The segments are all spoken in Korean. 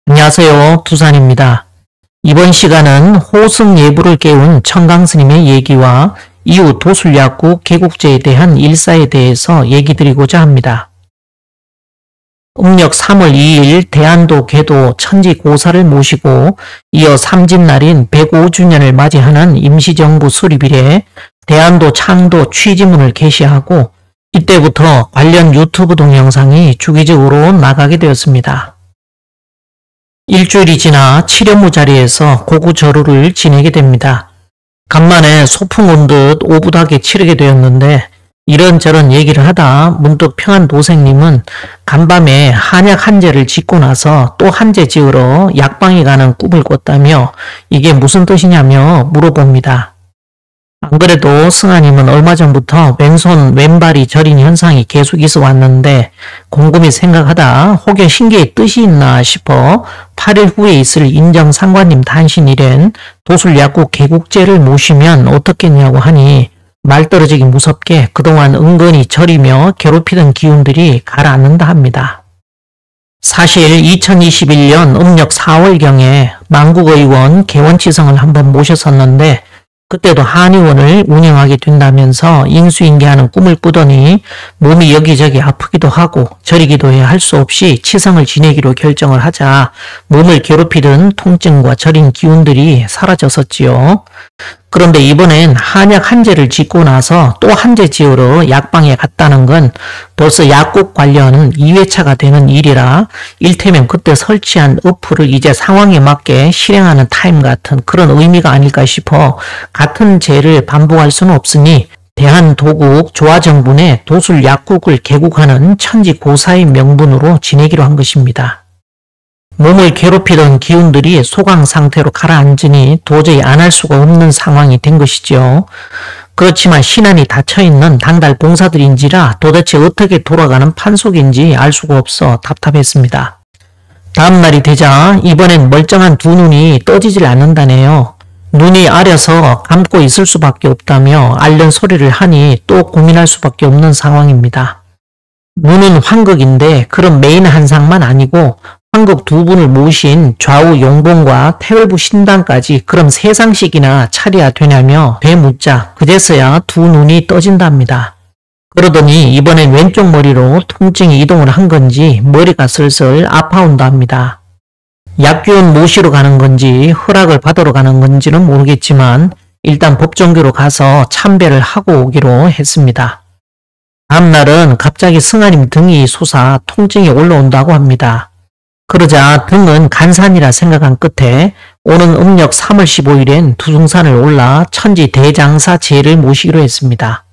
안녕하세요. 두산입니다. 이번 시간은 호승 예부를 깨운 청강스님의 얘기와 이후 도술약국 개국제에 대한 일사에 대해서 얘기 드리고자 합니다. 음력 3월 2일 대안도 계도 천지고사를 모시고 이어 삼진날인 105주년을 맞이하는 임시정부 수립일에 대안도 창도 취지문을 게시하고 이때부터 관련 유튜브 동영상이 주기적으로 나가게 되었습니다. 일주일이 지나 칠연무 자리에서 고구절우를 지내게 됩니다. 간만에 소풍 온 듯 오붓하게 치르게 되었는데 이런저런 얘기를 하다 문득 평안도생님은 간밤에 한약 한 제를 짓고 나서 또 한 제 지으러 약방에 가는 꿈을 꿨다며 이게 무슨 뜻이냐며 물어봅니다. 안 그래도 승아님은 얼마 전부터 왼손 왼발이 저린 현상이 계속 있어 왔는데 곰곰이 생각하다 혹여 신기의 뜻이 있나 싶어 8일 후에 있을 인정상관님 단신일엔 도술약국 개국제를 모시면 어떻겠냐고 하니 말떨어지기 무섭게 그동안 은근히 저리며 괴롭히던 기운들이 가라앉는다 합니다. 사실 2021년 음력 4월경에 만국의원 개원치성을 한번 모셨었는데 그때도 한의원을 운영하게 된다면서 인수인계하는 꿈을 꾸더니 몸이 여기저기 아프기도 하고 저리기도 해 할 수 없이 치성을 지내기로 결정을 하자 몸을 괴롭히던 통증과 저린 기운들이 사라졌었지요. 그런데 이번엔 한약 한 제를 짓고 나서 또 한 제 지으러 약방에 갔다는 건 벌써 약국 관련 2회차가 되는 일이라 일테면 그때 설치한 어플을 이제 상황에 맞게 실행하는 타임 같은 그런 의미가 아닐까 싶어 같은 제를 반복할 수는 없으니 대한도국 조화정분의 도술약국을 개국하는 천지고사의 명분으로 지내기로 한 것입니다. 몸을 괴롭히던 기운들이 소강 상태로 가라앉으니 도저히 안 할 수가 없는 상황이 된 것이죠. 그렇지만 신안이 닫혀있는 당달 봉사들인지라 도대체 어떻게 돌아가는 판속인지 알 수가 없어 답답했습니다. 다음날이 되자 이번엔 멀쩡한 두 눈이 떠지질 않는다네요. 눈이 아려서 감고 있을 수밖에 없다며 앓는 소리를 하니 또 고민할 수밖에 없는 상황입니다. 눈은 환극인데 그런 메인 한상만 아니고 환극 두 분을 모신 좌우 용봉과 태월부 신당까지 그럼 세 상씩이나 차려야 되냐며 되묻자 그제서야 두 눈이 떠진답니다. 그러더니 이번엔 왼쪽 머리로 통증이 이동을 한 건지 머리가 슬슬 아파온다 합니다. 약기운 모시러 가는 건지 허락을 받으러 가는 건지는 모르겠지만 일단 법정교로 가서 참배를 하고 오기로 했습니다. 다음날은 갑자기 승아님 등이 솟아 통증이 올라온다고 합니다. 그러자 등은 간산이라 생각한 끝에 오는 음력 3월 15일엔 두숭산을 올라 천지 대장사 제를 모시기로 했습니다.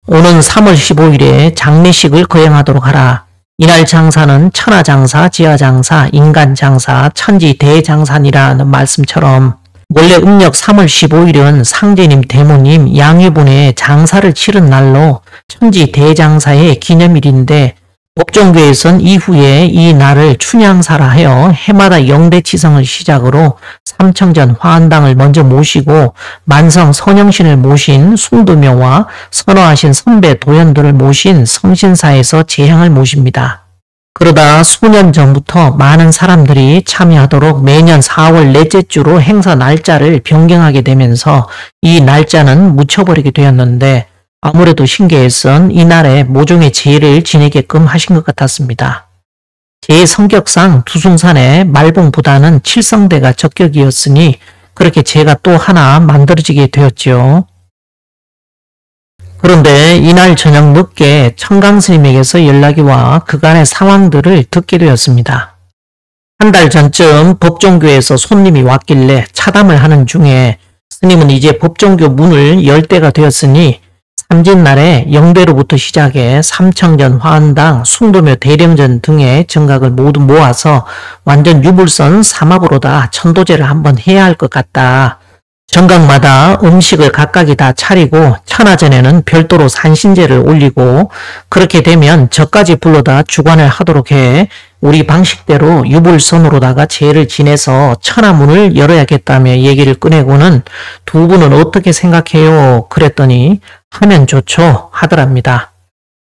오는 3월 15일에 장례식을 거행하도록 하라. 이날 장사는 천하장사, 지하장사, 인간장사, 천지 대장산이라는 말씀처럼 원래 음력 3월 15일은 상제님 대모님 양회분의 장사를 치른 날로 천지 대장사의 기념일인데 법정교에선 이후에 이 날을 춘향사라 하여 해마다 영대치성을 시작으로 삼청전 화한당을 먼저 모시고 만성 선영신을 모신 숭도묘와 선어하신 선배 도연들을 모신 성신사에서 제향을 모십니다. 그러다 수년 전부터 많은 사람들이 참여하도록 매년 4월 넷째 주로 행사 날짜를 변경하게 되면서 이 날짜는 묻혀버리게 되었는데 아무래도 신계에선 이날에 모종의 제를 지내게끔 하신 것 같았습니다. 제의 성격상 두숭산의 말봉보다는 칠성대가 적격이었으니 그렇게 제가 또 하나 만들어지게 되었죠. 그런데 이날 저녁 늦게 청강스님에게서 연락이 와 그간의 상황들을 듣게 되었습니다. 한 달 전쯤 법정교에서 손님이 왔길래 차담을 하는 중에 스님은 이제 법정교 문을 열 때가 되었으니 삼진날에 영대로부터 시작해 삼청전, 화한당, 숭도묘, 대령전 등의 정각을 모두 모아서 완전 유불선 삼합으로다 천도제를 한번 해야 할 것 같다. 정각마다 음식을 각각이 다 차리고 천하전에는 별도로 산신제를 올리고 그렇게 되면 저까지 불러다 주관을 하도록 해 우리 방식대로 유불선으로다가 제를 지내서 천하문을 열어야겠다며 얘기를 꺼내고는 두 분은 어떻게 생각해요? 그랬더니 하면 좋죠 하더랍니다.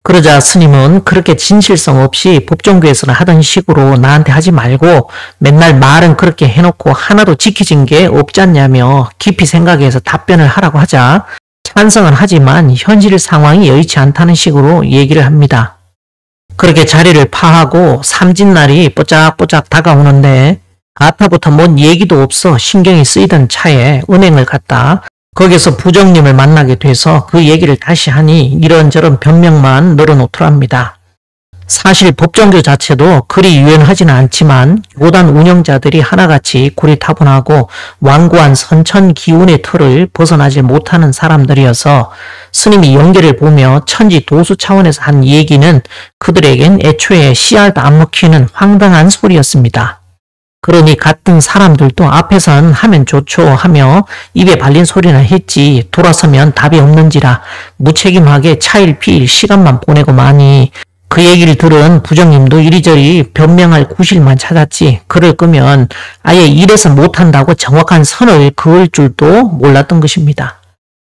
그러자 스님은 그렇게 진실성 없이 법정교에서는 하던 식으로 나한테 하지 말고 맨날 말은 그렇게 해놓고 하나도 지켜진 게 없지 않냐며 깊이 생각해서 답변을 하라고 하자 찬성은 하지만 현실 상황이 여의치 않다는 식으로 얘기를 합니다. 그렇게 자리를 파하고 삼진날이 뽀짝뽀짝 다가오는데 아타부터 뭔 얘기도 없어 신경이 쓰이던 차에 은행을 갔다 거기서 부정님을 만나게 돼서 그 얘기를 다시 하니 이런저런 변명만 늘어놓더랍니다. 사실 법정교 자체도 그리 유연하지는 않지만 교단 운영자들이 하나같이 고리타분하고 완고한 선천 기운의 틀을 벗어나지 못하는 사람들이어서 스님이 연계를 보며 천지 도수 차원에서 한 얘기는 그들에겐 애초에 씨알도 안 먹히는 황당한 소리였습니다. 그러니 같은 사람들도 앞에선 하면 좋죠 하며 입에 발린 소리나 했지 돌아서면 답이 없는지라 무책임하게 차일피일 시간만 보내고 마니 그 얘기를 들은 부정님도 이리저리 변명할 구실만 찾았지 그럴 거면 아예 이래서 못한다고 정확한 선을 그을 줄도 몰랐던 것입니다.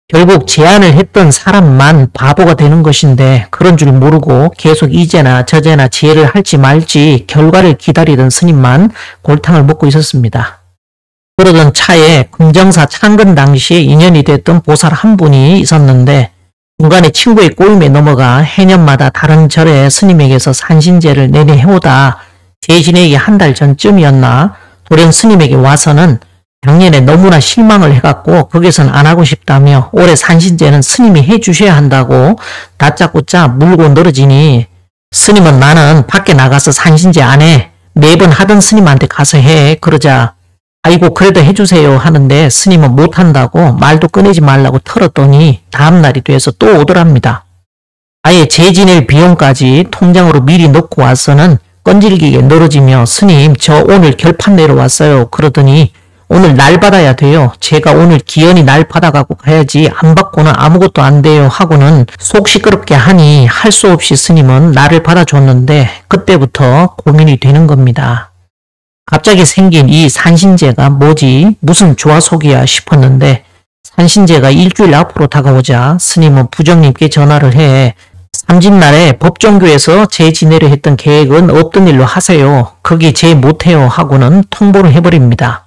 결국 제안을 했던 사람만 바보가 되는 것인데 그런 줄 모르고 계속 이제나 저제나 제의를 할지 말지 결과를 기다리던 스님만 골탕을 먹고 있었습니다. 그러던 차에 금정사 창건 당시에 인연이 됐던 보살 한 분이 있었는데 중간에 친구의 꼬임에 넘어가 해년마다 다른 절에 스님에게서 산신제를 내내 해오다 재진에게 한 달 전쯤이었나 돌연 스님에게 와서는 작년에 너무나 실망을 해갖고 거기선 안 하고 싶다며 올해 산신제는 스님이 해주셔야 한다고 다짜고짜 물고 늘어지니 스님은 나는 밖에 나가서 산신제 안 해. 매번 하던 스님한테 가서 해. 그러자 아이고 그래도 해주세요 하는데 스님은 못한다고 말도 꺼내지 말라고 털었더니 다음날이 돼서 또 오더랍니다. 아예 재지낼 비용까지 통장으로 미리 넣고 와서는 끈질기게 늘어지며 스님 저 오늘 결판 내러 왔어요. 그러더니 오늘 날 받아야 돼요. 제가 오늘 기연이 날 받아가고 가야지 안 받고는 아무것도 안 돼요 하고는 속 시끄럽게 하니 할 수 없이 스님은 나를 받아줬는데 그때부터 고민이 되는 겁니다. 갑자기 생긴 이 산신제가 뭐지? 무슨 조화속이야 싶었는데 산신제가 일주일 앞으로 다가오자 스님은 부정님께 전화를 해 삼진날에 법정교에서 제 지내려 했던 계획은 없던 일로 하세요. 거기 제 못해요 하고는 통보를 해버립니다.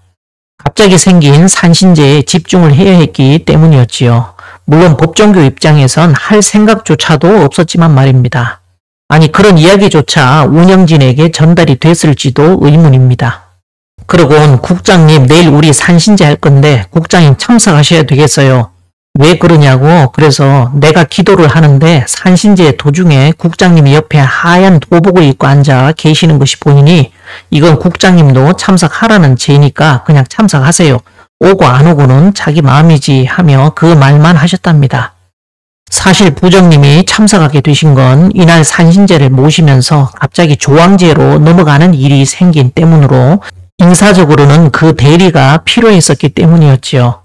갑자기 생긴 산신제에 집중을 해야 했기 때문이었지요. 물론 법정교 입장에선 할 생각조차도 없었지만 말입니다. 아니 그런 이야기조차 운영진에게 전달이 됐을지도 의문입니다. 그러곤 국장님 내일 우리 산신제 할 건데 국장님 참석하셔야 되겠어요. 왜 그러냐고 그래서 내가 기도를 하는데 산신제 도중에 국장님이 옆에 하얀 도복을 입고 앉아 계시는 것이 보이니 이건 국장님도 참석하라는 제니까 그냥 참석하세요. 오고 안 오고는 자기 마음이지 하며 그 말만 하셨답니다. 사실 부정님이 참석하게 되신 건 이날 산신제를 모시면서 갑자기 조왕제로 넘어가는 일이 생긴 때문으로 인사적으로는 그 대리가 필요했었기 때문이었지요.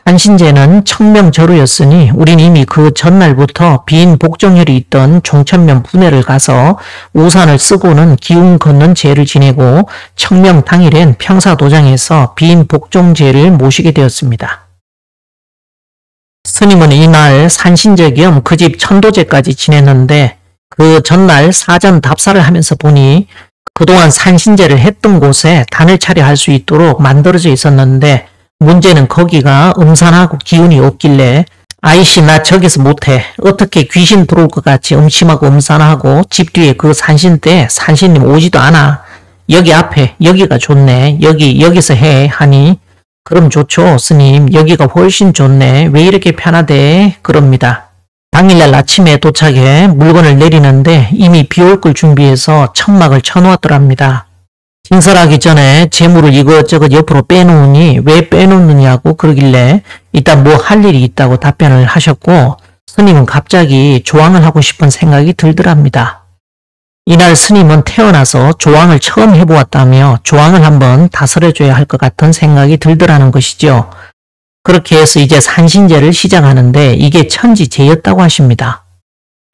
산신제는 청명절후였으니 우린 이미 그 전날부터 빈 복정혈이 있던 종천면 분회를 가서 우산을 쓰고는 기운 걷는 제를 지내고 청명 당일엔 평사도장에서 빈 복종제를 모시게 되었습니다. 스님은 이날 산신제 겸 그 집 천도제까지 지냈는데 그 전날 사전 답사를 하면서 보니 그동안 산신제를 했던 곳에 단을 차려 할 수 있도록 만들어져 있었는데 문제는 거기가 음산하고 기운이 없길래 아이씨 나 저기서 못해. 어떻게 귀신 들어올 것 같이 음침하고 음산하고 집 뒤에 그 산신 때 산신님 오지도 않아. 여기 앞에 여기가 좋네. 여기서 해 하니 그럼 좋죠 스님 여기가 훨씬 좋네. 왜 이렇게 편하대? 그럽니다. 당일날 아침에 도착해 물건을 내리는데 이미 비 올 걸 준비해서 천막을 쳐놓았더랍니다. 신설하기 전에 재물을 이것저것 옆으로 빼놓으니 왜 빼놓느냐고 그러길래 일단 뭐 할 일이 있다고 답변을 하셨고 스님은 갑자기 조왕을 하고 싶은 생각이 들더랍니다. 이날 스님은 태어나서 조왕을 처음 해보았다며 조왕을 한번 다스려줘야 할 것 같은 생각이 들더라는 것이죠. 그렇게 해서 이제 산신제를 시작하는데 이게 천지제였다고 하십니다.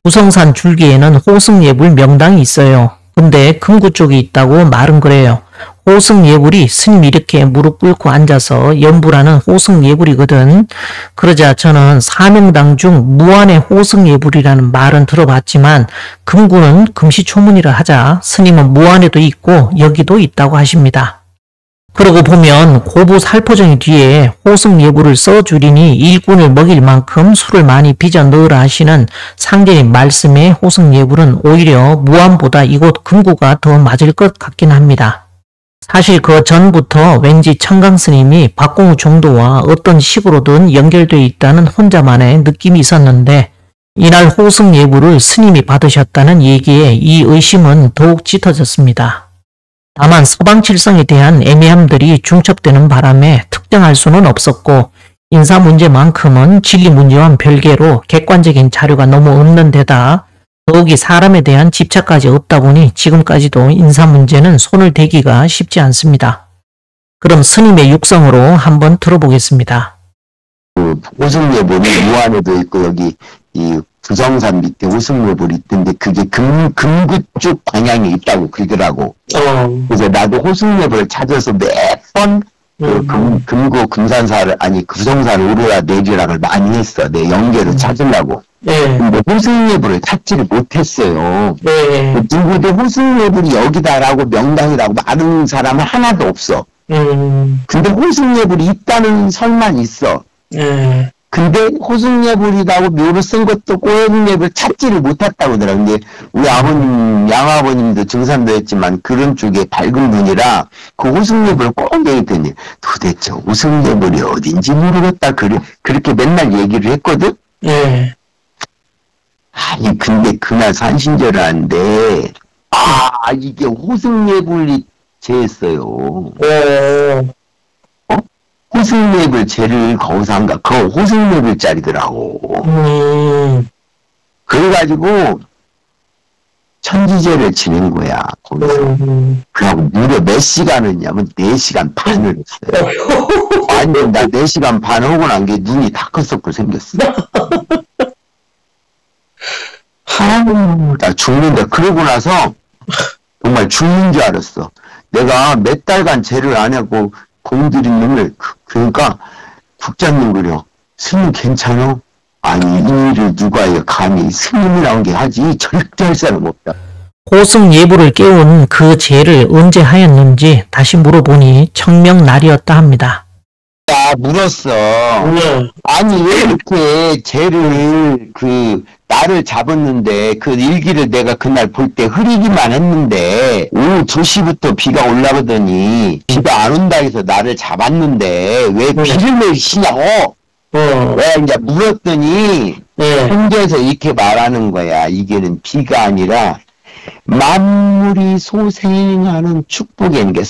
부성산 줄기에는 호승예불 명당이 있어요. 근데 금구 쪽에 있다고 말은 그래요. 호승예불이 스님 이렇게 무릎 꿇고 앉아서 연불하는 호승예불이거든. 그러자 저는 사명당 중 무안의 호승예불이라는 말은 들어봤지만 금구는 금시초문이라 하자 스님은 무안에도 있고 여기도 있다고 하십니다. 그러고 보면 고부 살포정이 뒤에 호승예불을 써주리니 일꾼을 먹일 만큼 술을 많이 빚어 넣으라 하시는 상제님 말씀에 호승예불은 오히려 무안보다 이곳 금구가 더 맞을 것 같긴 합니다. 사실 그 전부터 왠지 청강스님이 박공우 종도와 어떤 식으로든 연결되어 있다는 혼자만의 느낌이 있었는데 이날 호승예불을 스님이 받으셨다는 얘기에 이 의심은 더욱 짙어졌습니다. 다만 서방칠성에 대한 애매함들이 중첩되는 바람에 특정할 수는 없었고 인사 문제만큼은 진리 문제와는 별개로 객관적인 자료가 너무 없는 데다 더욱이 사람에 대한 집착까지 없다 보니 지금까지도 인사 문제는 손을 대기가 쉽지 않습니다. 그럼 스님의 육성으로 한번 들어보겠습니다. 호승예불이 무안에도 있고 여기 이 부성산 밑에 호승예불이 있던데 그게 금구 쪽 방향에 있다고 그러더라고. 그래서 나도 호승예불을 찾아서 매번 금구 금산사를 아니 부성산을 오르라 내리라를 많이 했어. 내 연계를 찾으려고. 근데 호승예불을 찾지를 못했어요. 누구도 호승예불이 여기다라고 명당이라고 말하는 사람은 하나도 없어. 근데 호승예불이 있다는 설만 있어. 근데 호승예불이라고 묘를 쓴 것도 호승예불 찾지를 못했다고 하더라. 근데 우리 아버님, 양아버님도 증산도 했지만 그런 쪽에 밝은 분이라 그 호승예불을 꼭 얘기했더니 도대체 호승예불이 어딘지 모르겠다. 그렇게 맨날 얘기를 했거든? 아니, 근데 그날 산신절을 하는데, 이게 호승예불이 제했어요. 호승예불 제를 거기서 한가, 그거 호승예불짜리더라고. 그래가지고, 천지제를 지낸 거야, 거기서. 그래갖고 무려 몇 시간을 했냐면, 4시간 반을 했어요. 아니, 나 4시간 반 하고 난 게 눈이 다크서클 생겼어. 나 죽는다. 그러고 나서, 정말 죽는 줄 알았어. 내가 몇 달간 제를 안 하고, 공들인 놈을, 그러니까 국장님 그려. 스님 괜찮아? 아니 이 일을 누가 해 감히 스님이라는 게 하지 절대 할 사람 없다. 호승예불을 깨운 그 죄를 언제 하였는지 다시 물어보니 청명날이었다 합니다. 물었어. 아니 왜 이렇게 죄를 나를 잡았는데 그 일기를 내가 그날 볼 때 흐리기만 했는데 오후 2시부터 비가 올라오더니 비가 안 온다 해서 나를 잡았는데 왜 비를 내리시냐고 왜 이제 물었더니 현재에서 이렇게 말하는 거야. 이게는 비가 아니라 만물이 소생하는 축복인 게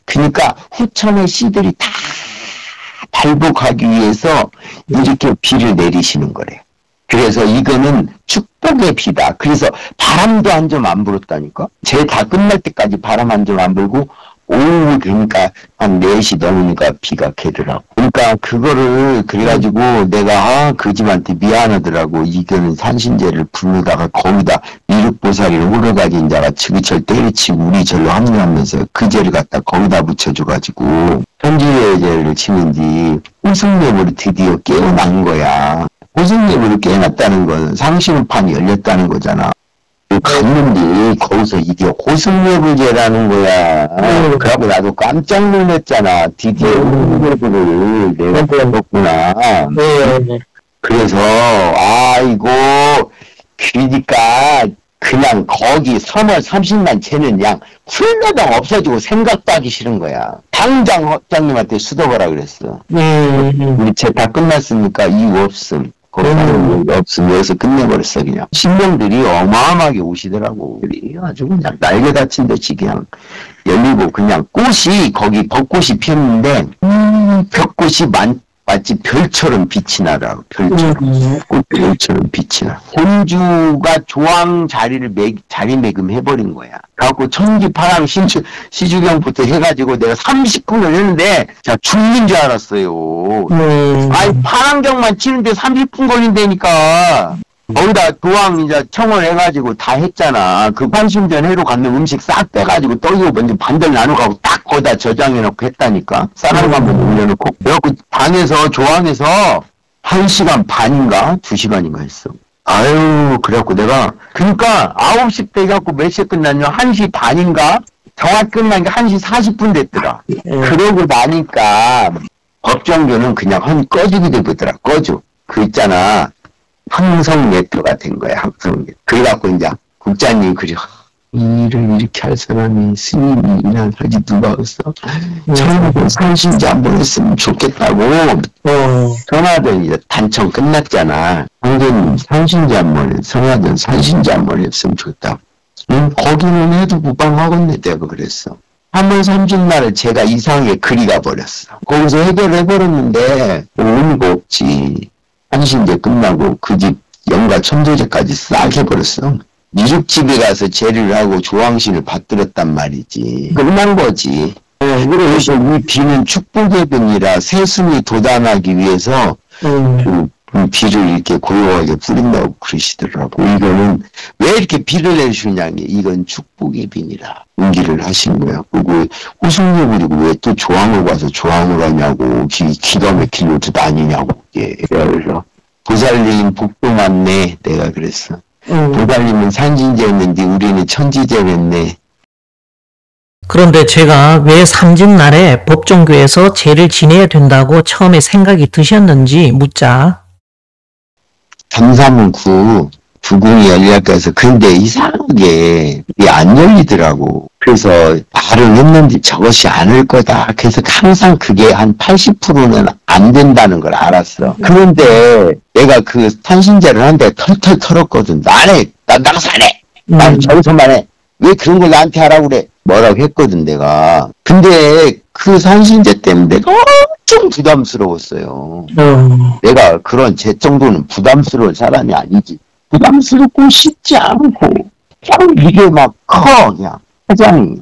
그러니까 후천의 씨들이 다 발복하기 위해서 이렇게 비를 내리시는 거래. 그래서 이거는 축복의 비다. 그래서 바람도 한 점 안 불었다니까. 제 다 끝날 때까지 바람 한 점 안 불고 오후 그러니까 한 4시 넘으니까 비가 개더라고. 그러니까 그거를 그래가지고 내가 그 집한테 미안하더라고. 이거는 산신제를 부르다가 거기다 미륵보살이를 오르가진 자가 지그철 때려치고 우리 절로 합류하면서 그 죄를 갖다 거기다 붙여줘가지고 천지제를 치는 뒤 호승예불이 드디어 깨어난 거야. 호승예불을 깨어났다는 건 상신판이 열렸다는 거잖아. 갔는데 거기서 이게 호승예불제라는 거야. 그래갖고 나도 깜짝 놀랐잖아. 드디어 호승예불을 내가 배웠구나. 그래서 아이고 그러니까 그냥 거기 3월 30만 채는 그냥 훌러덩 없어지고 생각도 하기 싫은 거야. 당장 허장님한테 수도하라 그랬어. 우리 제 다 끝났으니까 이유 없음. 거기서 없으면 여기서 끝내버렸어. 그냥 신명들이 어마어마하게 오시더라고. 아주 그냥 날개 다친 듯이 그냥 열리고 그냥 꽃이 거기 벚꽃이 피었는데 벚꽃이 마치 별처럼 빛이 나더라고. 별처럼 빛이 나. 혼주가 조항 자리매김 해버린 거야. 그래갖고 천지파랑 시주경부터 해가지고 내가 30분을 했는데 자 죽는 줄 알았어요. 아니 파랑경만 치는데 30분 걸린다니까. 거기다 도왕 이제 청원해가지고 다 했잖아. 그 환심전 해로 갖는 음식 싹 빼가지고 떡이고 먼저 반들 나눠가고 딱 거기다 저장해놓고 했다니까. 쌀알 한번 올려놓고. 그래갖고 방에서 조항에서 1시간 반인가 2시간인가 했어. 아유, 그래갖고 내가, 그러니까 9시 때 해갖고 몇 시에 끝났냐? 1시 반인가? 정확히 끝난 게 1시 40분 됐더라. 그러고 나니까 법정교는 그냥 꺼지게 되더라. 꺼져. 그 있잖아. 항성예표가 된 거야. 항성예표. 그래갖고 이제 국장님 그래. 일을 이렇게 할 사람이 스님이 이날 하지 누가 없어. 처음으로 산신자 한 번 했으면 좋겠다고. 선화전 이제 단청 끝났잖아. 황제님 산신자 한 번, 선화전 산신자 한 번 했으면 좋겠다고. 거기는 해도 무방하겠네 내가 그랬어. 3월 30날에 제가 이상하게 그리 가버렸어. 거기서 해결해버렸는데 의미가 없지. 한신제 끝나고 그 집 영가 천도제까지 싹 해버렸어. 미륵집에 가서 제를 하고 조항신을 받들었단 말이지. 끝난 거지. 그래서 이 비는 축복의 비니라 세순이 도단하기 위해서 그 비를 이렇게 고요하게 뿌린다고 그러시더라고. 이거는 왜 이렇게 비를 내주느냐. 이건 축복의 비니라. 응기를 하신 거야. 그리고 호승려버리고 왜 또 조항을 가서 조항을 하냐고. 기가 막힐 노트 다니냐고. 그래서 보살님 복도 많네. 내가 그랬어. 보살님은 산신제였는데 우리는 천지제였네. 그런데 제가 왜 삼진날에 법정교에서 제를 지내야 된다고 처음에 생각이 드셨는지 묻자. 삼삼은 부궁이 열릴까 해서 근데 이상하게 안 열리더라고. 그래서 말을 했는데 저것이 안을 거다. 그래서 항상 그게 한 80%는 안 된다는 걸 알았어. 그런데 내가 그 탄신제를 하는데 털털 털었거든. 안 해. 난 나가서 안 해. 난 저기서만 해. 왜 그런 걸 나한테 하라고 그래. 뭐라고 했거든 내가. 근데 그 산신제 때문에 내가 엄청 부담스러웠어요. 내가 그런 제 정도는 부담스러운 사람이 아니지. 부담스럽고 싶지 않고 그냥 이게 막 커 그냥 화장이.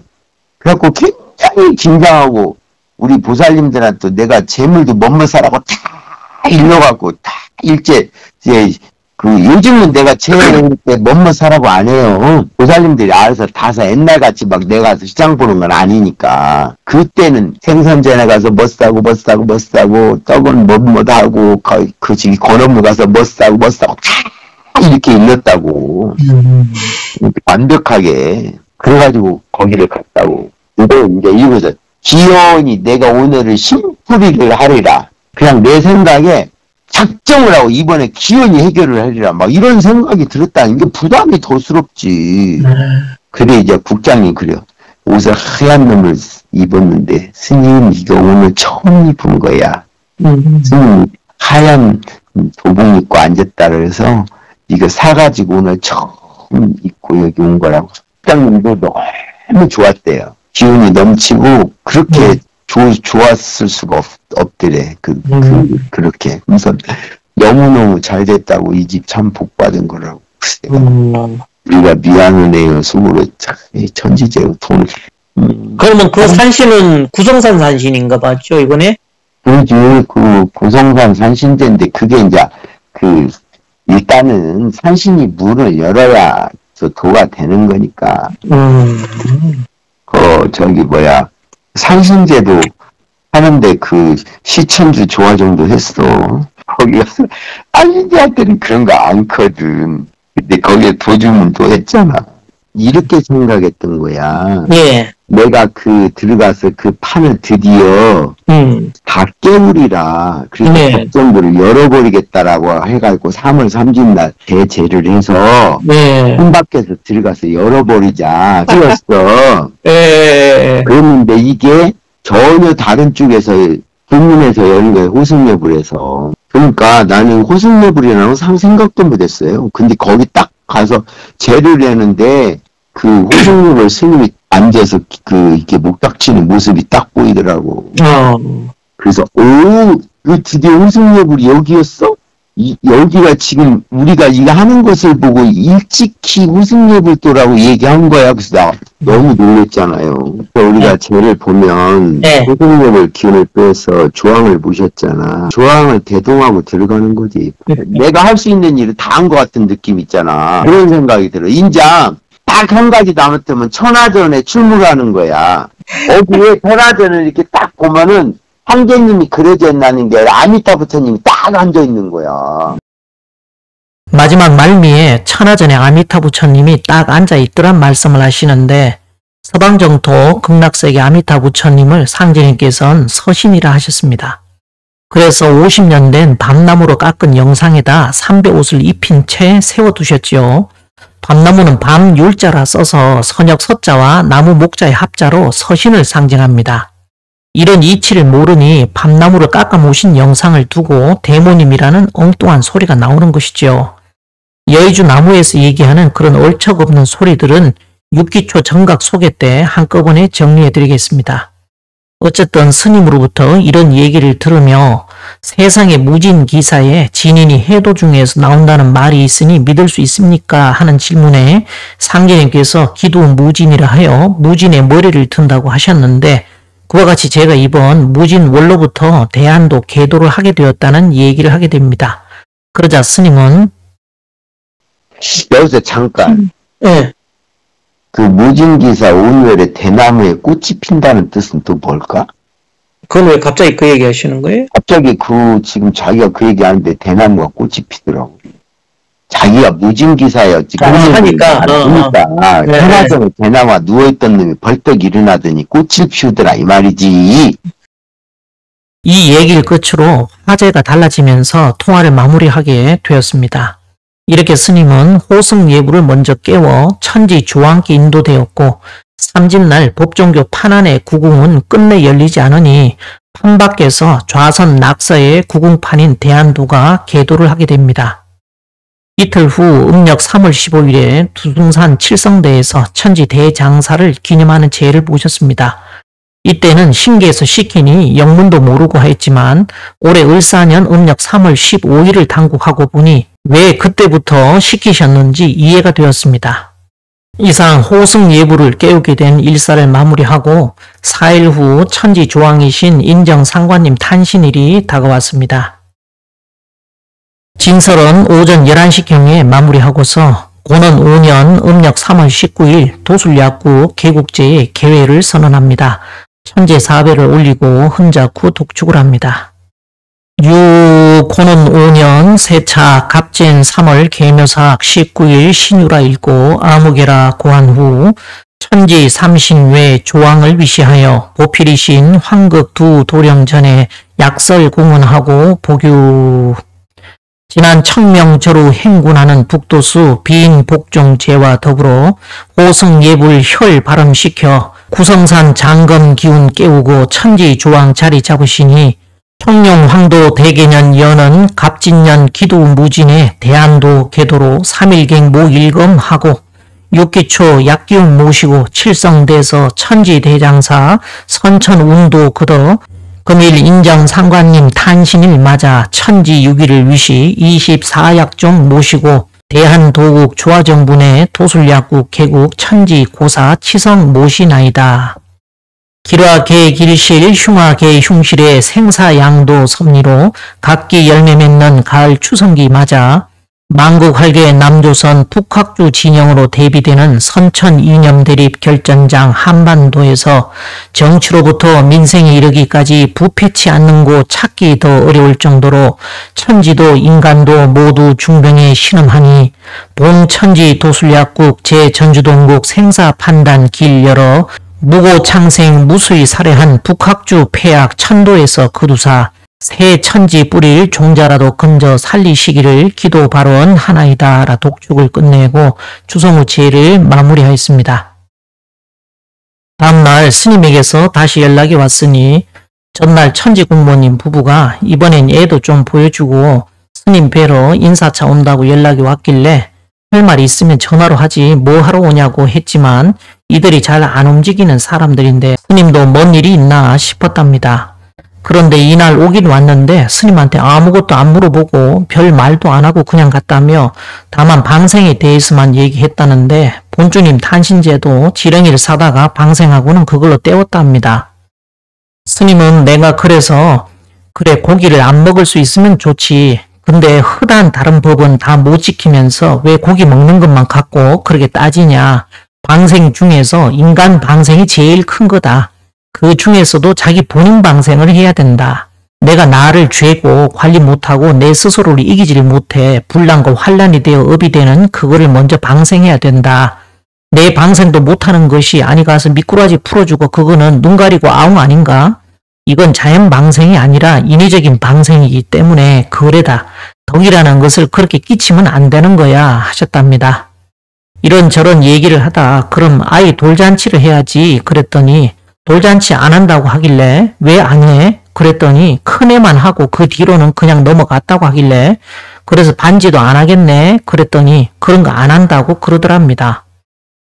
그래갖고 굉장히 긴장하고 우리 보살님들한테 내가 재물도 멋멋사라고 다 일러갖고 다 일제 이제 그 요즘은 내가 재물 때 멋멋사라고 안 해요. 보살님들이 알아서 다서 옛날같이 막 내가 가서 시장 보는 건 아니니까. 그때는 생선전에 가서 뭐 싸고 떡은 뭐하고 그 지기 건어물 가서 뭐 싸고 다 이렇게 일렀다고. 완벽하게. 그래가지고 거기를 갔다고. 근데 이제 이곳에서 기원이 내가 오늘은 심풀이를 하리라. 그냥 내 생각에 작정을 하고 이번에 기원이 해결을 하리라. 막 이런 생각이 들었다는 게 부담이 더스럽지. 그래 이제 국장이 그래요. 옷을 하얀 놈을 입었는데 스님 이거 오늘 처음 입은 거야. 스님 하얀 도복 입고 앉았다 그래서 이거 사가지고 오늘 처음 입고 여기 온 거라고. 국장님도 너무 좋았대요. 기운이 넘치고 그렇게 좋았을 수가 없더래. 그렇게. 그래서 너무너무 잘 됐다고 이 집 참 복받은 거라고. 우리가 미안은 해요. 속으로 천지제로 돈을. 그러면 그 산신은 구성산 산신인가 봤죠, 이번에? 그러지. 그 구성산 산신제인데 그게 이제 일단은 산신이 문을 열어야 도가 되는 거니까. 산신제도 하는데 그 시천주 조화정도 했어. 거기 가서 산신제한테는 그런 거 않거든. 근데 거기에 도주문도 했잖아. 이렇게 생각했던 거야. 예. 내가 들어가서 그 판을 드디어 다 깨우리라. 그래서 법정부를 열어버리겠다라고 해가지고 3월 30날 대제를 해서 문 밖에서 들어가서 열어버리자. 그랬어. 그랬는데 이게 전혀 다른 쪽에서 북문에서 열린 거예요. 호승여불에서. 그러니까 나는 호승여불이라는 생각도 못했어요. 근데 거기 딱 가서 제를 했는데 그 호승여불 스님이 앉아서 이렇게 목닥치는 모습이 딱 보이더라고. 그래서 드디어 호승여불이 여기였어? 여기가 지금 우리가 이거 하는 것을 보고 일찍이 호승예불도라고 얘기한 거야. 그래서 나 너무 놀랬잖아요. 그러니까 우리가 쟤를 보면 호승예불 기운을 빼서 조항을 모셨잖아. 조항을 대동하고 들어가는 거지. 내가 할 수 있는 일을 다 한 것 같은 느낌 있잖아. 그런 생각이 들어. 인장 딱 한 가지 남았으면 천하전에 출몰하는 거야. 어디에 천하전을 이렇게 딱 보면은 황제님이 그려져 있는 게 아니라 아미타부처님이 딱 앉아 있는 거야. 마지막 말미에 천하전에 아미타 부처님이 딱 앉아있더란 말씀을 하시는데 서방정토 극락세계 아미타 부처님을 상제님께서는 서신이라 하셨습니다. 그래서 50년 된 밤나무로 깎은 영상에다 삼배옷을 입힌 채 세워두셨지요. 밤나무는 밤율자라 써서 선역 서자와 나무 목자의 합자로 서신을 상징합니다. 이런 이치를 모르니 밤나무를 깎아 모신 영상을 두고 대모님이라는 엉뚱한 소리가 나오는 것이죠. 여의주 나무에서 얘기하는 그런 얼척없는 소리들은 6기초 정각 소개 때 한꺼번에 정리해 드리겠습니다. 어쨌든 스님으로부터 이런 얘기를 들으며 세상의 무진기사에 진인이 해도 중에서 나온다는 말이 있으니 믿을 수 있습니까? 하는 질문에 상제님께서 기도 무진이라 하여 무진의 머리를 든다고 하셨는데 그와 같이 제가 이번 무진 원로부터 대안도 계도를 하게 되었다는 얘기를 하게 됩니다. 그러자 스님은 여기서 잠깐 그 무진기사 온열에 대나무에 꽃이 핀다는 뜻은 또 뭘까? 그건 왜 갑자기 그 얘기 하시는 거예요? 갑자기 지금 자기가 그 얘기 하는데 대나무가 꽃이 피더라고. 자기가 무진기사였지. 하니까. 그러니까. 천하전에 대나무가 누워있던 놈이 벌떡 일어나더니 꽃을 피우더라. 이 말이지. 이 얘기를 끝으로 화제가 달라지면서 통화를 마무리하게 되었습니다. 이렇게 스님은 호승예불을 먼저 깨워 천지 조왕께 인도되었고 삼진날 법종교 판안의 구궁은 끝내 열리지 않으니 판 밖에서 좌선 낙서의 구궁판인 대안도가 계도를 하게 됩니다. 이틀 후 음력 3월 15일에 두둥산 칠성대에서 천지 대장사를 기념하는 제를 모셨습니다. 이때는 신계에서 시키니 영문도 모르고 했지만 올해 을사년 음력 3월 15일을 당국하고 보니 왜 그때부터 시키셨는지 이해가 되었습니다. 이상 호승예불을 깨우게 된 일사를 마무리하고 4일 후 천지조왕이신 인정상관님 탄신일이 다가왔습니다. 진설은 오전 11시경에 마무리하고서 고는 5년 음력 3월 19일 도술약국 개국제의 개회를 선언합니다. 천재 4배를 올리고 흔작후 독축을 합니다. 고는 5년 세차 갑진 3월 계묘사학 19일 신유라 읽고 아무개라 고한 후 천지 삼신외 조왕을 위시하여 보필이신 황극 두 도령전에 약설 공헌하고 복유. 지난 청명저루 행군하는 북도수 비인 복종제와 더불어 호승예불 혈 발음시켜 구성산 장검 기운 깨우고 천지 조왕 자리 잡으시니 청룡 황도 대개년 연은 갑진년 기도 무진에 대안도 계도로 3일갱 모일검하고 6기초 약기운 모시고 칠성대에서 천지대장사 선천운도 거둬 금일 인정상관님 탄신일 맞아 천지 6일을 위시 24약종 모시고 대한도국 조화정분의 도술약국 개국 천지고사 치성 모시나이다. 길화개 길실 흉화개 흉실의 생사양도 섭리로 각기 열매 맺는 가을 추성기 맞아 만국활계 남조선 북학주 진영으로 대비되는 선천 이념 대립 결전장 한반도에서 정치로부터 민생에 이르기까지 부패치 않는 곳 찾기 더 어려울 정도로 천지도 인간도 모두 중병에 신음하니 본천지 도술약국 제전주동국 생사판단 길 열어 무고창생 무수히 살해한 북학주 폐악 천도에서 거두사 새 천지 뿌릴 종자라도 건져 살리시기를 기도 발언 하나이다 라 독축을 끝내고 추성후 제를 마무리하였습니다. 다음날 스님에게서 다시 연락이 왔으니 전날 천지군모님 부부가 이번엔 애도 좀 보여주고 스님 뵈러 인사차 온다고 연락이 왔길래 할 말이 있으면 전화로 하지 뭐 하러 오냐고 했지만 이들이 잘 안 움직이는 사람들인데 스님도 뭔 일이 있나 싶었답니다. 그런데 이날 오긴 왔는데 스님한테 아무것도 안 물어보고 별 말도 안 하고 그냥 갔다며 다만 방생에 대해서만 얘기했다는데 본주님 탄신제도 지렁이를 사다가 방생하고는 그걸로 때웠답니다. 스님은 내가 그래서 그래 고기를 안 먹을 수 있으면 좋지. 근데 흔한 다른 법은 다 못 지키면서 왜 고기 먹는 것만 갖고 그렇게 따지냐. 방생 중에서 인간 방생이 제일 큰 거다. 그 중에서도 자기 본인 방생을 해야 된다. 내가 나를 죄고 관리 못하고 내 스스로를 이기지를 못해 불난과 환란이 되어 업이 되는 그거를 먼저 방생해야 된다. 내 방생도 못하는 것이 아니 가서 미꾸라지 풀어주고 그거는 눈 가리고 아웅 아닌가? 이건 자연 방생이 아니라 인위적인 방생이기 때문에 거래다. 덕이라는 것을 그렇게 끼치면 안 되는 거야 하셨답니다. 이런저런 얘기를 하다 그럼 아예 돌잔치를 해야지 그랬더니 돌잔치 안 한다고 하길래 왜 안 해? 그랬더니 큰애만 하고 그 뒤로는 그냥 넘어갔다고 하길래 그래서 반지도 안 하겠네? 그랬더니 그런 거 안 한다고 그러더랍니다.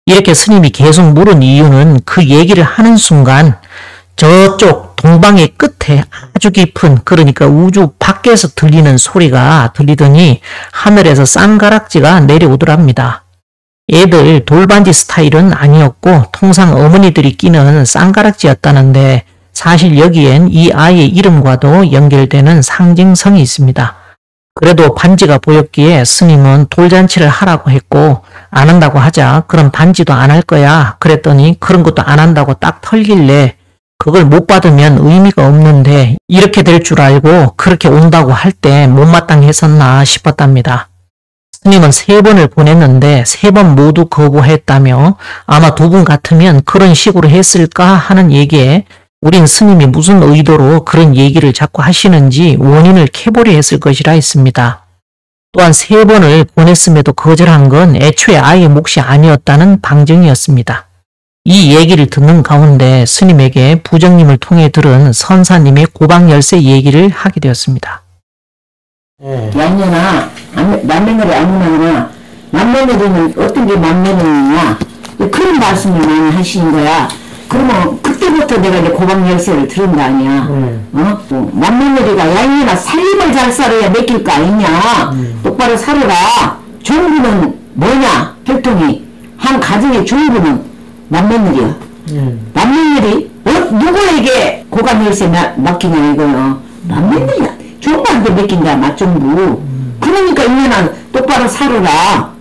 이렇게 스님이 계속 물은 이유는 그 얘기를 하는 순간 저쪽 동방의 끝에 아주 깊은 그러니까 우주 밖에서 들리는 소리가 들리더니 하늘에서 쌍가락지가 내려오더랍니다. 애들 돌반지 스타일은 아니었고 통상 어머니들이 끼는 쌍가락지였다는데 사실 여기엔 이 아이의 이름과도 연결되는 상징성이 있습니다. 그래도 반지가 보였기에 스님은 돌잔치를 하라고 했고 안 한다고 하자 그럼 반지도 안 할 거야 그랬더니 그런 것도 안 한다고 딱 털길래 그걸 못 받으면 의미가 없는데 이렇게 될 줄 알고 그렇게 온다고 할 때 못마땅했었나 싶었답니다. 스님은 3번을 보냈는데 3번 모두 거부했다며 아마 2분 같으면 그런 식으로 했을까 하는 얘기에 우린 스님이 무슨 의도로 그런 얘기를 자꾸 하시는지 원인을 캐보려 했을 것이라 했습니다. 또한 3번을 보냈음에도 거절한 건 애초에 아이의 몫이 아니었다는 방증이었습니다. 이 얘기를 듣는 가운데 스님에게 부정님을 통해 들은 선사님의 고방열쇠 얘기를 하게 되었습니다. 양년아, 남매놀이 아무나 남매놀이는 어떤 게 남매놀이냐 그런 말씀을 많이 하시는 거야. 그러면 그때부터 내가 이제 고방 열쇠를 들은 거 아니야. 남매놀이가 양년아 살림을 잘 살아야 맡길 거 아니냐. 똑바로 살아라. 종부는 뭐냐 혈통이 한 가정의 종부는 남매놀이야. 남매놀이 누구에게 고방 열쇠 맡기냐 이거요. 남매놀이야. 종부한테 맡긴다 맞종부. 그러니까 이년아 똑바로 살아라.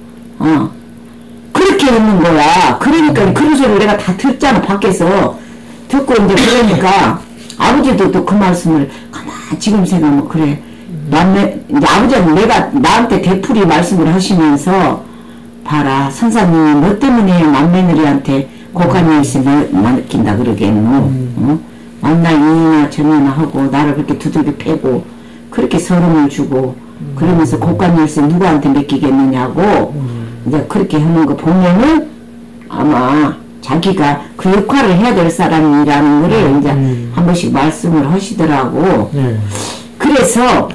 그렇게 있는 거야. 그러니까 그런 소리를 내가 다 듣잖아 밖에서. 듣고 이제 그러니까 아버지도 또 그 말씀을 가만히 지금 생각하면 그래. 이제 아버지는 내가 나한테 되풀이 말씀을 하시면서 봐라 선사님 너 때문에 남매느리한테 고관열쇠 맡긴다 그러겠노. 만날 이나 저나 하고 나를 그렇게 두들겨 패고 그렇게 서름을 주고 그러면서 고관열쇠 누구한테 맡기겠느냐고 이제 그렇게 하는 거 보면은 아마 자기가 그 역할을 해야 될 사람이라는 거를 이제 한 번씩 말씀을 하시더라고. 그래서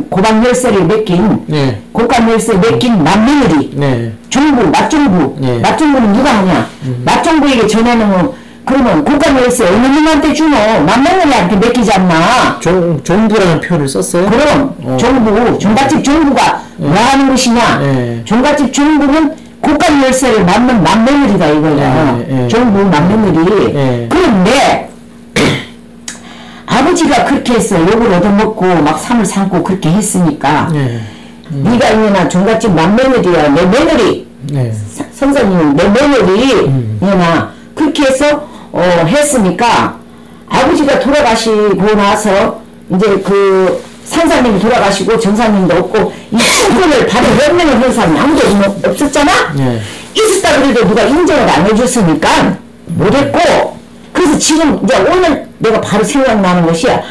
고방 열쇠를 맡긴 고관 열쇠 맡긴 남매느리 종부 맞종부 맞종부는 누가 하냐 맞종부에게 전해놓으면 그러면 고관 열쇠 어느 놈한테 주노 남매느리한테 맡기지 않나. 종부라는 표현을 썼어요? 그럼 종부 종갓집 종부가 뭐 하는 것이냐 종갓집 종부는 고관 열쇠를 맡는 남매느리다 이거야. 종부 남매느리. 그런데 아버지가 그렇게 했어. 욕을 얻어먹고 막 삼을 삼고 그렇게 했으니까 네가 이년아 종갓집 남매느리야 내 며느리 선생님은 내 며느리 이년아 그렇게 해서 했으니까 아버지가 돌아가시고 나서 이제 그 산사님이 돌아가시고 전사님도 없고 이 친구를 바로 연명을 하는 사람이 아무도 없었잖아. 있었다 그래도 누가 인정을 안 해줬으니까 못했고 그래서 지금 이제 오늘 내가 바로 생각나는 것이야.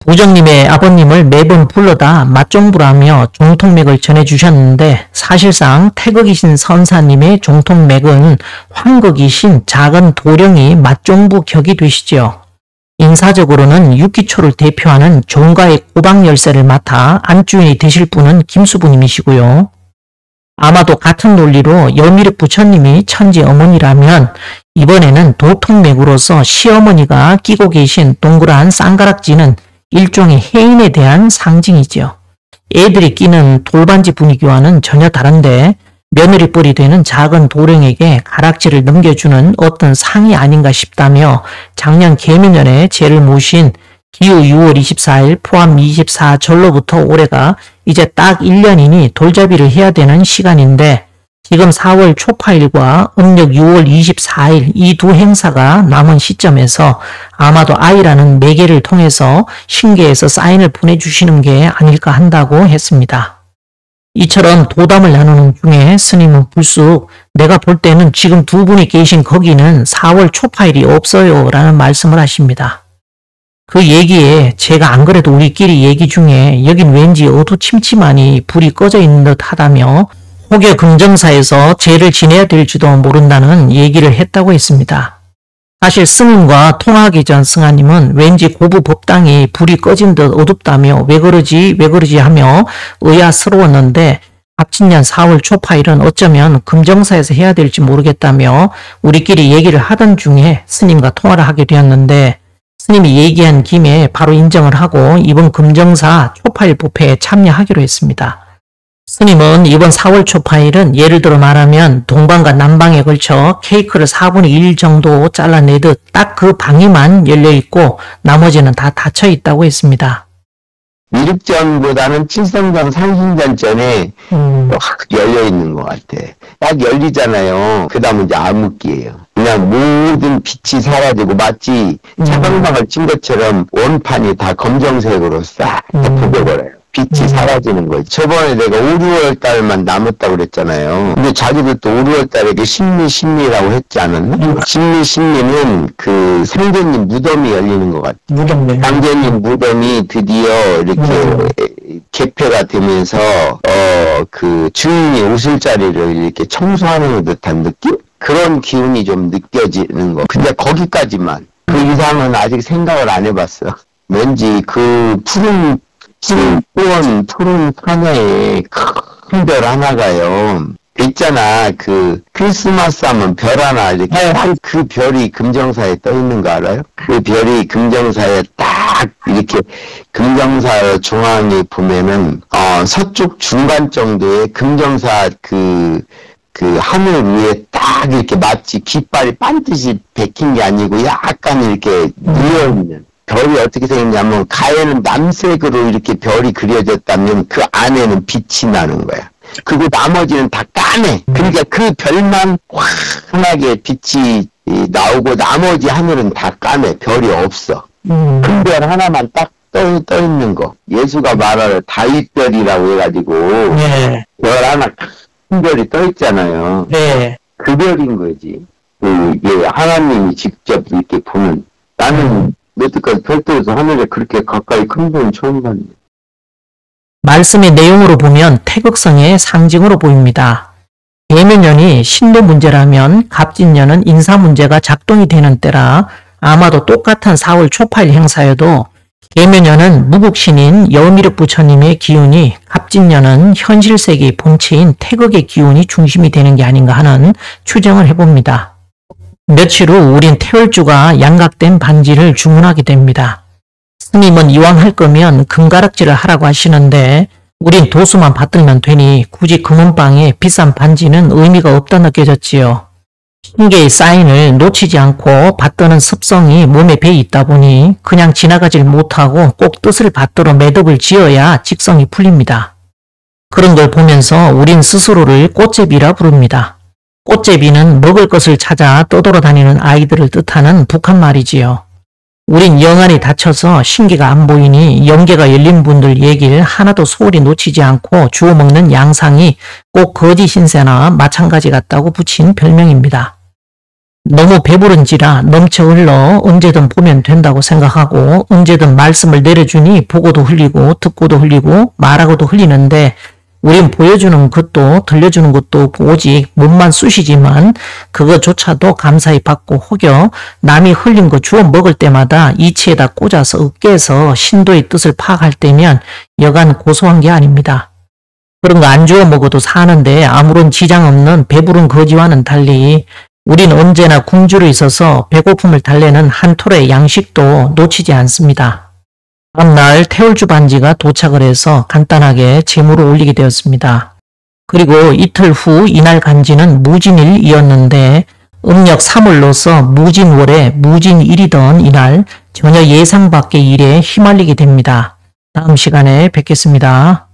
부정님의 아버님을 매번 불러다 맞종부라며 종통맥을 전해주셨는데 사실상 태극이신 선사님의 종통맥은 황극이신 작은 도령이 맞종부 격이 되시지요. 인사적으로는 육기초를 대표하는 종가의 고방열쇠를 맡아 안주인이 되실 분은 김수부님이시고요. 아마도 같은 논리로 여미륵 부처님이 천지 어머니라면 이번에는 도통맥으로서 시어머니가 끼고 계신 동그란 쌍가락지는 일종의 해인에 대한 상징이죠. 애들이 끼는 돌반지 분위기와는 전혀 다른데 며느리 뻘이 되는 작은 도령에게 가락지를 넘겨주는 어떤 상이 아닌가 싶다며 작년 계면년에 제를 모신 기후 6월 24일 포함 24절로부터 올해가 이제 딱 1년이니 돌잡이를 해야 되는 시간인데 지금 4월 초파일과 음력 6월 24일 이 두 행사가 남은 시점에서 아마도 아이라는 매개를 통해서 신계에서 사인을 보내주시는 게 아닐까 한다고 했습니다. 이처럼 도담을 나누는 중에 스님은 불쑥 내가 볼 때는 지금 두 분이 계신 거기는 4월 초파일이 없어요 라는 말씀을 하십니다. 그 얘기에 제가 안 그래도 우리끼리 얘기 중에 여긴 왠지 어두침침하니 불이 꺼져 있는 듯 하다며 혹여 금정사에서 제를 지내야 될지도 모른다는 얘기를 했다고 했습니다. 사실 스님과 통화하기 전 승하님은 왠지 고부 법당이 불이 꺼진 듯 어둡다며 왜 그러지 하며 의아스러웠는데 갑진년 4월 초파일은 어쩌면 금정사에서 해야 될지 모르겠다며 우리끼리 얘기를 하던 중에 스님과 통화를 하게 되었는데 스님이 얘기한 김에 바로 인정을 하고 이번 금정사 초파일 부패에 참여하기로 했습니다. 스님은 이번 4월 초파일은 예를 들어 말하면 동방과 남방에 걸쳐 케이크를 4분의 1 정도 잘라내듯 딱 그 방이만 열려있고 나머지는 다 닫혀있다고 했습니다. 미륵전보다는 칠성전 상신전 전에 확 열려있는 것 같아. 딱 열리잖아요. 그 다음은 이제 암흑기예요. 그냥 모든 빛이 사라지고 마치 차광막을 친 것처럼 원판이 다 검정색으로 싹 덮여버려요. 빛이 사라지는 거지. 저번에 내가 5, 6월 달만 남았다고 그랬잖아요. 근데 자기들 또 5, 6월 달에 신미라고 했지 않았나? 신미는 그 상제님 무덤이 열리는 것 같아. 상제님 무덤이 드디어 이렇게 개폐가 되면서 그 주인이 오실 자리를 이렇게 청소하는 듯한 느낌? 그런 기운이 좀 느껴지는 거. 근데 거기까지만. 그 이상은 아직 생각을 안 해봤어. 왠지 그 푸른 하나에 큰 별 하나가요. 있잖아, 그 크리스마스 하면 별 하나 이렇게 그 별이 금정사에 떠 있는 거 알아요? 그 별이 금정사에 딱 이렇게 금정사 중앙에 보면은 서쪽 중간 정도의 금정사 그 하늘 위에 딱 이렇게 마치 깃발이 반드시 베낀 게 아니고 약간 이렇게 누워있는 별이 어떻게 생겼냐면 가에는 남색으로 이렇게 별이 그려졌다면 그 안에는 빛이 나는 거야. 그리고 나머지는 다 까매. 그러니까 그 별만 환하게 빛이 나오고 나머지 하늘은 다 까매. 별이 없어. 큰 별 하나만 딱 떠 있는 거. 예수가 말하는 다윗별이라고 해가지고 별 하나 큰 별이 떠 있잖아요. 그 별인 거지. 이게 하나님이 직접 이렇게 보는. 나는 여태까지 별도에서 하늘에 그렇게 가까이 큰 별은 처음 봤네. 말씀의 내용으로 보면 태극성의 상징으로 보입니다. 계면년이 신도 문제라면 갑진년은 인사 문제가 작동이 되는 때라 아마도 똑같은 4월 초파일 행사여도 계면년은 무국신인 여미륵 부처님의 기운이 갑진년은 현실세계의 본체인 태극의 기운이 중심이 되는 게 아닌가 하는 추정을 해봅니다. 며칠 후 우린 태월주가 양각된 반지를 주문하게 됩니다. 스님은 이왕 할 거면 금가락지를 하라고 하시는데 우린 도수만 받들면 되니 굳이 금은방에 비싼 반지는 의미가 없다 느껴졌지요. 신계의 사인을 놓치지 않고 받드는 습성이 몸에 배어 있다 보니 그냥 지나가질 못하고 꼭 뜻을 받들어 매듭을 지어야 직성이 풀립니다. 그런 걸 보면서 우린 스스로를 꽃제비라 부릅니다. 꽃제비는 먹을 것을 찾아 떠돌아다니는 아이들을 뜻하는 북한 말이지요. 우린 영안이 닫혀서 신기가 안 보이니 영계가 열린 분들 얘기를 하나도 소홀히 놓치지 않고 주워 먹는 양상이 꼭 거지 신세나 마찬가지 같다고 붙인 별명입니다. 너무 배부른지라 넘쳐 흘러 언제든 보면 된다고 생각하고 언제든 말씀을 내려주니 보고도 흘리고 듣고도 흘리고 말하고도 흘리는데 우린 보여주는 것도 들려주는 것도 오직 몸만 쑤시지만 그거조차도 감사히 받고 혹여 남이 흘린 거 주워 먹을 때마다 이치에다 꽂아서 어깨에서 신도의 뜻을 파악할 때면 여간 고소한 게 아닙니다. 그런 거 안 주워 먹어도 사는데 아무런 지장 없는 배부른 거지와는 달리 우린 언제나 궁주로 있어서 배고픔을 달래는 한 톨의 양식도 놓치지 않습니다. 다음날 태울주 반지가 도착을 해서 간단하게 제물을 올리게 되었습니다. 그리고 이틀 후 이날 간지는 무진일이었는데 음력 3월로서 무진월에 무진일이던 이날 전혀 예상 밖의 일에 휘말리게 됩니다. 다음 시간에 뵙겠습니다.